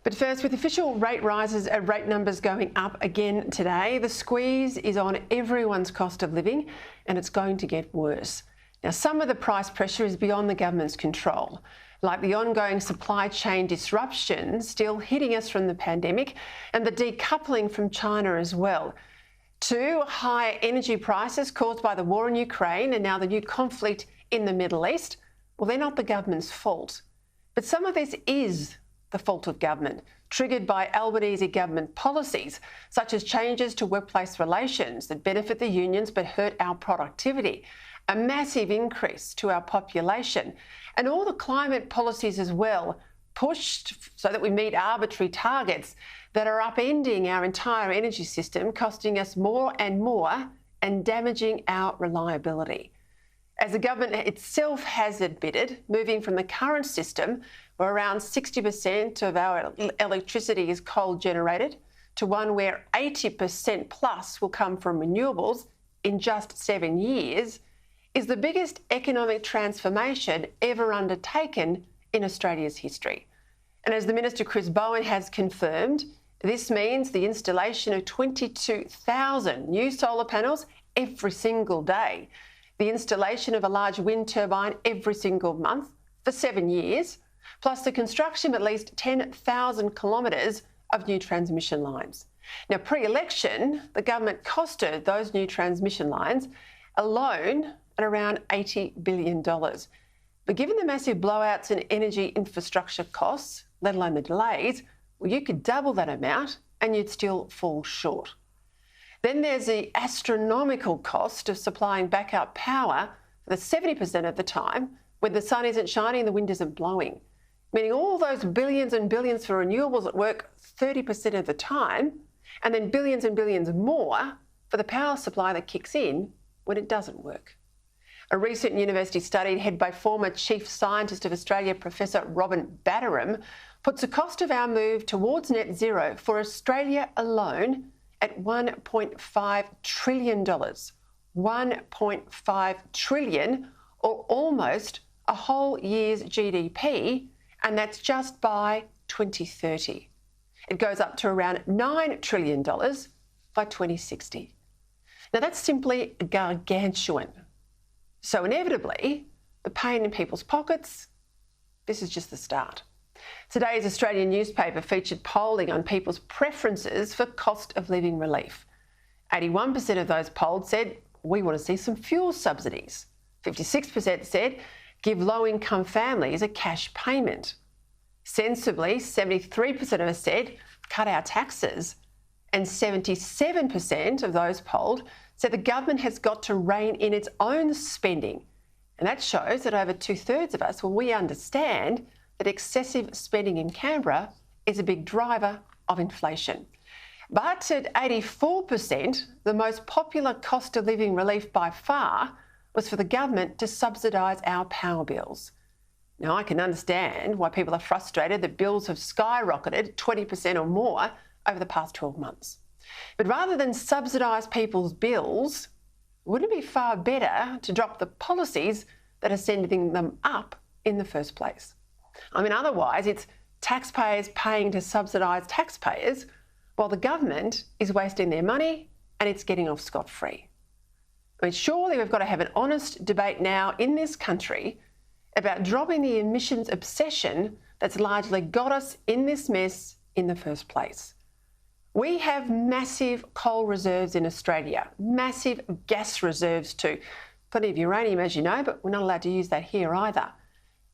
But first, with official rate rises and rate numbers going up again today, the squeeze is on everyone's cost of living and it's going to get worse. Now, some of the price pressure is beyond the government's control, like the ongoing supply chain disruptions still hitting us from the pandemic and the decoupling from China as well. Two, higher energy prices caused by the war in Ukraine and now the new conflict in the Middle East. Well, they're not the government's fault. But some of this is the fault of government, triggered by Albanese government policies, such as changes to workplace relations that benefit the unions but hurt our productivity, a massive increase to our population, and all the climate policies as well, pushed so that we meet arbitrary targets that are upending our entire energy system, costing us more and more and damaging our reliability. As the government itself has admitted, moving from the current system, where around 60% of our electricity is coal generated, to one where 80% plus will come from renewables in just 7 years, is the biggest economic transformation ever undertaken in Australia's history. And as the Minister Chris Bowen has confirmed, this means the installation of 22,000 new solar panels every single day, the installation of a large wind turbine every single month for 7 years, plus the construction of at least 10,000 kilometres of new transmission lines. Now, pre-election, the government costed those new transmission lines alone at around $80 billion. But given the massive blowouts in energy infrastructure costs, let alone the delays, well, you could double that amount and you'd still fall short. Then there's the astronomical cost of supplying backup power for the 70% of the time when the sun isn't shining and the wind isn't blowing, meaning all those billions and billions for renewables that work 30% of the time, and then billions and billions more for the power supply that kicks in when it doesn't work. A recent university study headed by former Chief Scientist of Australia, Professor Robin Batterham, puts the cost of our move towards net zero for Australia alone at $1.5 trillion. $1.5 trillion, or almost a whole year's GDP, and that's just by 2030. It goes up to around $9 trillion by 2060. Now, that's simply gargantuan. So inevitably, the pain in people's pockets, this is just the start. Today's Australian newspaper featured polling on people's preferences for cost of living relief. 81% of those polled said, we want to see some fuel subsidies. 56% said, give low-income families a cash payment. Sensibly, 73% of us said, cut our taxes. And 77% of those polled said the government has got to rein in its own spending. And that shows that over 2/3 of us, well, we understand that excessive spending in Canberra is a big driver of inflation. But at 84%, the most popular cost of living relief by far was for the government to subsidise our power bills. Now, I can understand why people are frustrated that bills have skyrocketed 20% or more over the past 12 months. But rather than subsidise people's bills, wouldn't it be far better to drop the policies that are sending them up in the first place? I mean, otherwise it's taxpayers paying to subsidise taxpayers while the government is wasting their money and it's getting off scot-free. I mean, surely we've got to have an honest debate now in this country about dropping the emissions obsession that's largely got us in this mess in the first place. We have massive coal reserves in Australia, massive gas reserves too. Plenty of uranium, as you know, but we're not allowed to use that here either.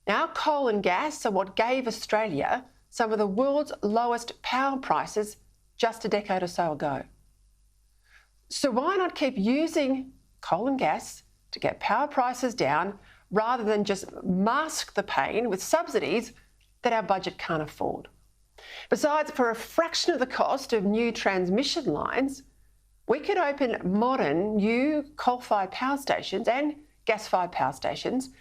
Now, coal and gas are what gave Australia some of the world's lowest power prices just a decade or so ago. So why not keep using coal and gas to get power prices down rather than just mask the pain with subsidies that our budget can't afford? Besides, for a fraction of the cost of new transmission lines, we could open modern, new coal-fired power stations and gas-fired power stations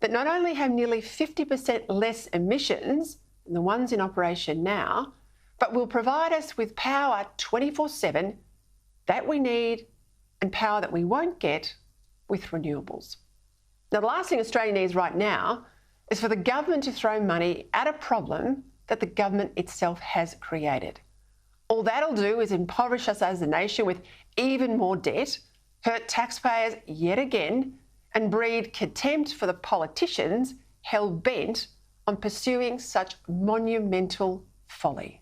that not only have nearly 50% less emissions than the ones in operation now, but will provide us with power 24/7 that we need and power that we won't get with renewables. Now, the last thing Australia needs right now is for the government to throw money at a problem that the government itself has created. All that'll do is impoverish us as a nation with even more debt, hurt taxpayers yet again, and breed contempt for the politicians hell-bent on pursuing such monumental folly.